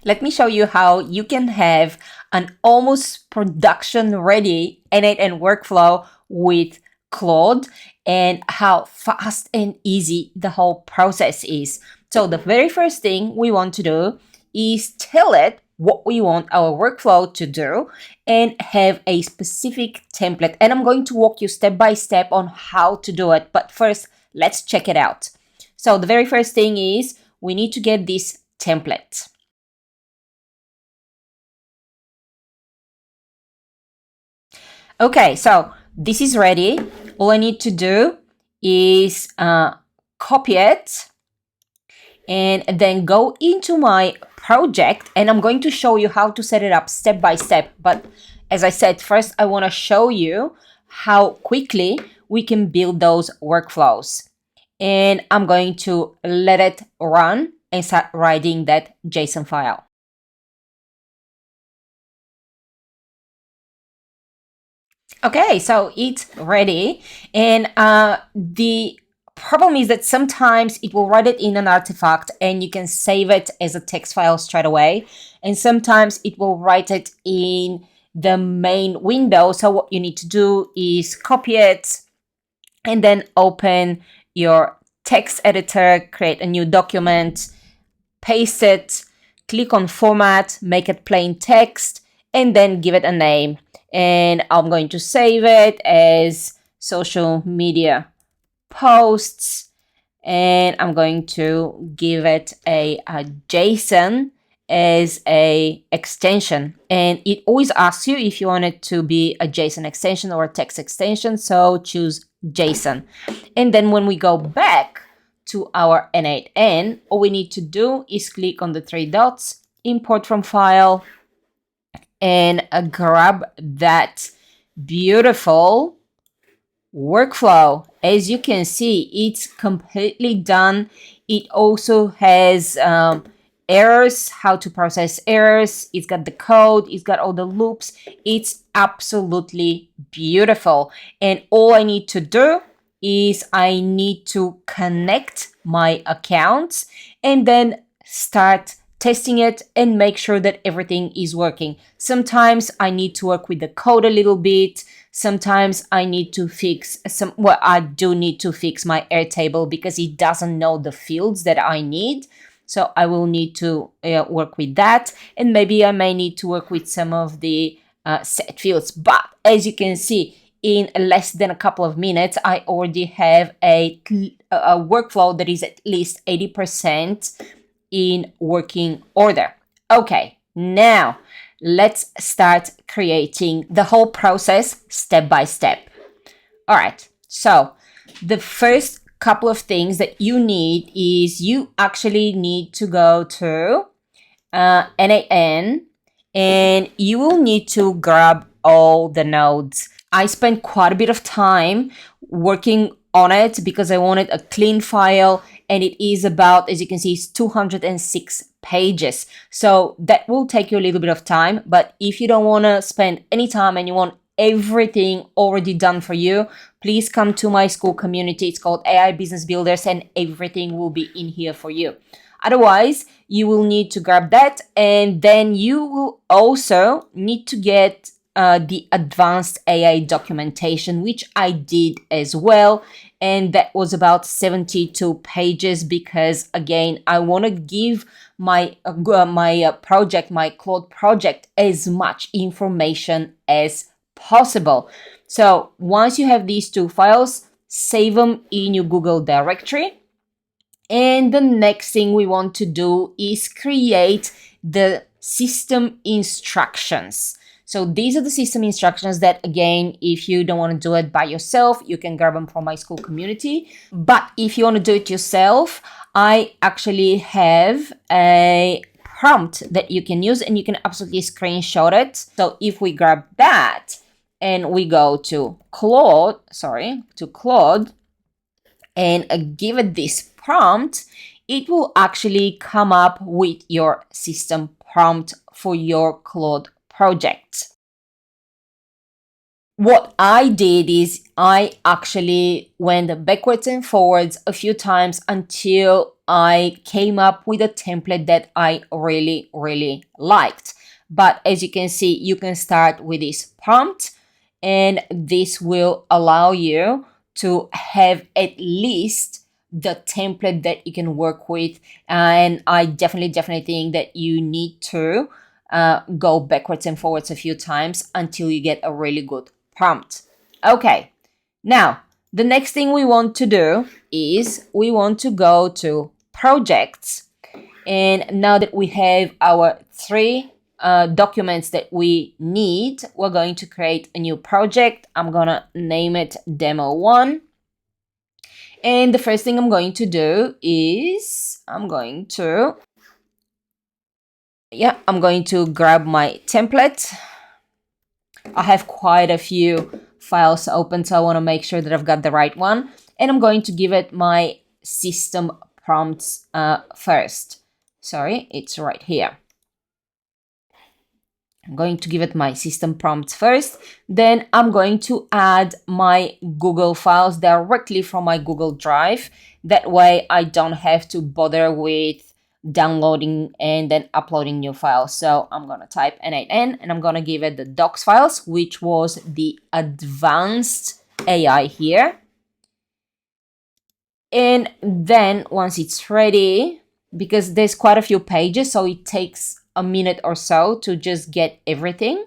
Let me show you how you can have an almost production ready N8N workflow with Claude and how fast and easy the whole process is. So the very first thing we want to do is tell it what we want our workflow to do and have a specific template. And I'm going to walk you step by step on how to do it. But first, let's check it out. So the very first thing is we need to get this template. Okay, so this is ready. All I need to do is copy it and then go into my project, and I'm going to show you how to set it up step by step. But as I said, first I want to show you how quickly we can build those workflows. And I'm going to let it run and start writing that JSON file. Okay, so it's ready, and the problem is that sometimes it will write it in an artifact and you can save it as a text file straight away, and sometimes it will write it in the main window. So what you need to do is copy it and then open your text editor, create a new document, paste it, click on format, make it plain text, and then give it a name. And I'm going to save it as social media posts, and I'm going to give it a JSON as a extension. And it always asks you if you want it to be a JSON extension or a text extension, so choose JSON. And then when we go back to our N8N, all we need to do is click on the three dots, import from file, and grab that beautiful workflow. As you can see, it's completely done. It also has errors, how to process errors. It's got the code, it's got all the loops. It's absolutely beautiful. And all I need to do is I need to connect my accounts and then start testing it and make sure that everything is working. Sometimes I need to work with the code a little bit. Sometimes I need to fix I do need to fix my Airtable because it doesn't know the fields that I need. So I will need to work with that. And maybe I may need to work with some of the set fields. But as you can see, in less than a couple of minutes, I already have a workflow that is at least 80% in working order. Okay, now let's start creating the whole process step by step. All right, so the first couple of things that you need is you actually need to go to N8N, and you will need to grab all the nodes. I spent quite a bit of time working on it because I wanted a clean file, and it is about, as you can see, it's 206 pages. So that will take you a little bit of time, but if you don't want to spend any time and you want everything already done for you, please come to my school community. It's called AI Business Builders, and everything will be in here for you. Otherwise, you will need to grab that, and then you will also need to get the advanced AI documentation, which I did as well. And that was about 72 pages because, again, I want to give my project, my Claude project, as much information as possible. So once you have these two files, save them in your Google directory. And the next thing we want to do is create the system instructions. So these are the system instructions that, again, if you don't want to do it by yourself, you can grab them from my school community. But if you want to do it yourself, I actually have a prompt that you can use, and you can absolutely screenshot it. So if we grab that and we go to Claude, and give it this prompt, it will actually come up with your system prompt for your Claude project. What I did is I actually went backwards and forwards a few times until I came up with a template that I really, really liked. But as you can see, you can start with this prompt, and this will allow you to have at least the template that you can work with. And I definitely think that you need to go backwards and forwards a few times until you get a really good prompt. Okay, now the next thing we want to do is we want to go to projects. And now that we have our three documents that we need, we're going to create a new project. I'm gonna name it demo1. And the first thing I'm going to do is I'm going to grab my template. I have quite a few files open, so I want to make sure that I've got the right one. And I'm going to give it my system prompts first. Sorry, it's right here. I'm going to give it my system prompts first. Then I'm going to add my Google files directly from my Google Drive. That way I don't have to bother with downloading and then uploading new files. So I'm going to type N8N and I'm going to give it the docs files, which was the advanced AI here. And then once it's ready, because there's quite a few pages, so it takes a minute or so to just get everything.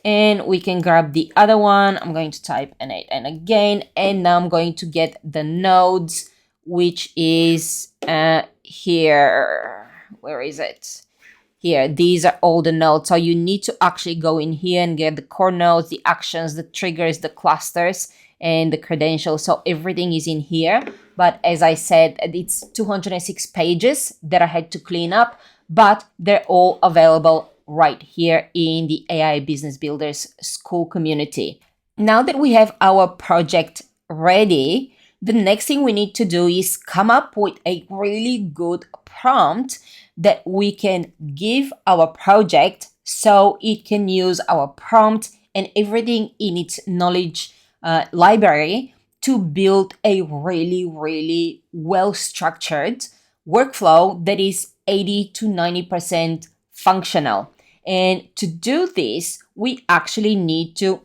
And we can grab the other one. I'm going to type N8N again, and now I'm going to get the nodes, which is here. Where is it? Here, these are all the nodes. So you need to actually go in here and get the core nodes, the actions, the triggers, the clusters, and the credentials. So everything is in here. But as I said, it's 206 pages that I had to clean up, but they're all available right here in the AI Business Builders school community. Now that we have our project ready, the next thing we need to do is come up with a really good prompt that we can give our project so it can use our prompt and everything in its knowledge library to build a really well structured workflow that is 80 to 90% functional. And to do this, we actually need to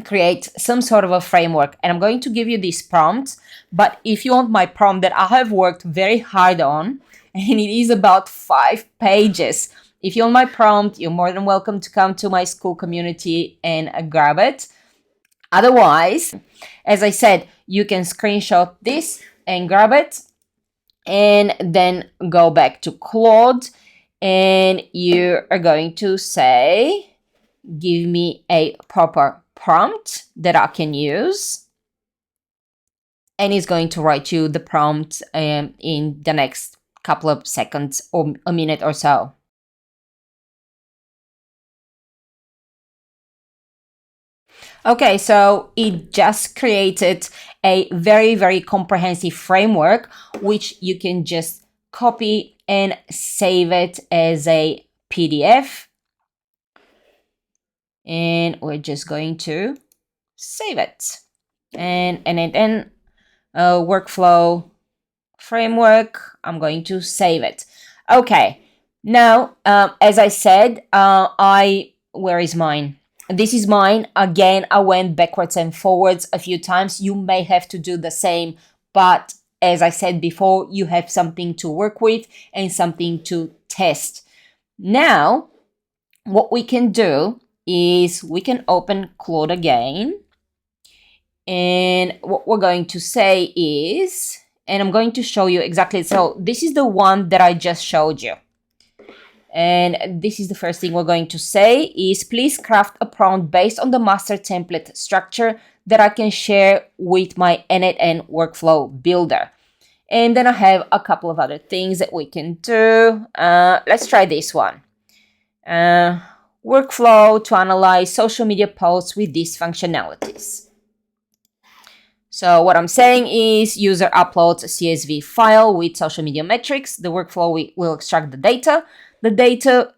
create some sort of a framework. And I'm going to give you these prompts, but if you want my prompt that I have worked very hard on, and it is about 5 pages, if you want my prompt, you're more than welcome to come to my school community and grab it. Otherwise, as I said, you can screenshot this and grab it and then go back to Claude, and you are going to say, give me a proper prompt that I can use. And it's going to write you the prompt in the next couple of seconds or a minute or so. Okay, so it just created a very comprehensive framework, which you can just copy and save it as a PDF. And we're just going to save it. And then workflow framework, I'm going to save it. Okay, now, as I said, where is mine? This is mine. Again, I went backwards and forwards a few times. You may have to do the same, but as I said before, you have something to work with and something to test. Now, what we can do is we can open Claude again. And what we're going to say is, and I'm going to show you exactly. So this is the one that I just showed you. And this is the first thing we're going to say is, please craft a prompt based on the master template structure that I can share with my N8N workflow builder. And then I have a couple of other things that we can do. Let's try this one. Workflow to analyze social media posts with these functionalities. So what I'm saying is, user uploads a CSV file with social media metrics. The workflow will extract the data. The data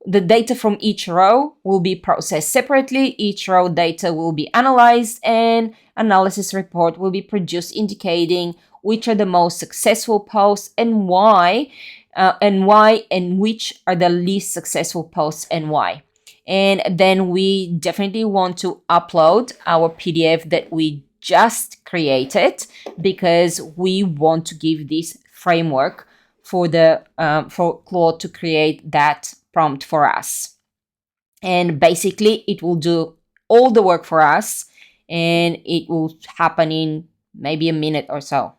the data from each row will be processed separately. Each row data will be analyzed, and analysis report will be produced indicating which are the most successful posts and why, and which are the least successful posts and why. And then we definitely want to upload our PDF that we just created, because we want to give this framework for Claude to create that prompt for us. And basically it will do all the work for us, and it will happen in maybe a minute or so.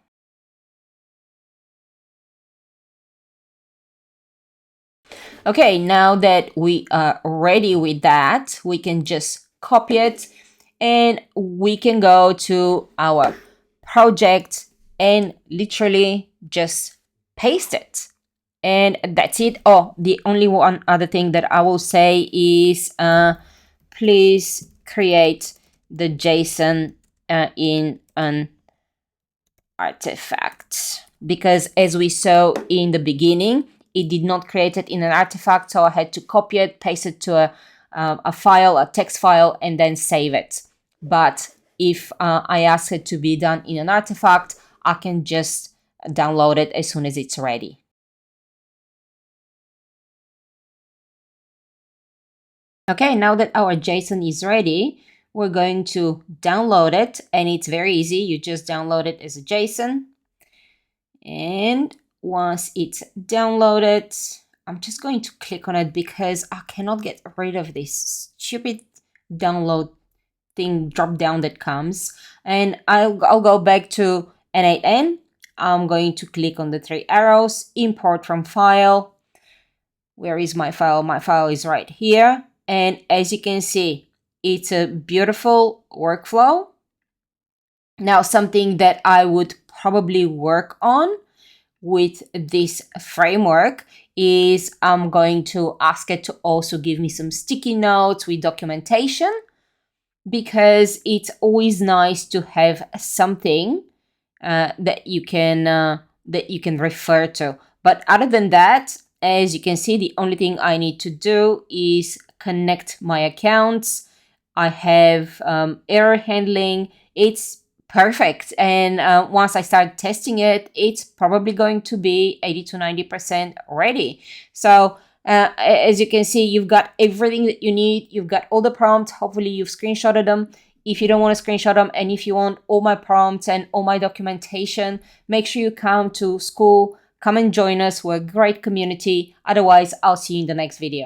Okay, now that we are ready with that, we can just copy it and we can go to our project and literally just paste it. And that's it. Oh, the only one other thing that I will say is please create the JSON in an artifact, because as we saw in the beginning, it did not create it in an artifact, so I had to copy it, paste it to a file, a text file, and then save it. But if I ask it to be done in an artifact, I can just download it as soon as it's ready. Okay, now that our JSON is ready, we're going to download it, and it's very easy. You just download it as a JSON. And once it's downloaded, I'm just going to click on it because I cannot get rid of this stupid download thing drop down that comes. And I'll go back to N8N. I'm going to click on the three arrows, import from file. Where is my file? My file is right here. And as you can see, it's a beautiful workflow. Now, something that I would probably work on with this framework is I'm going to ask it to also give me some sticky notes with documentation, because it's always nice to have something that you can refer to. But other than that, as you can see, the only thing I need to do is connect my accounts. I have error handling. It's perfect. And once I start testing it, it's probably going to be 80 to 90% ready. So as you can see, you've got everything that you need. You've got all the prompts. Hopefully you've screenshotted them. If you don't want to screenshot them, and if you want all my prompts and all my documentation, make sure you come to school. Come and join us. We're a great community. Otherwise, I'll see you in the next video.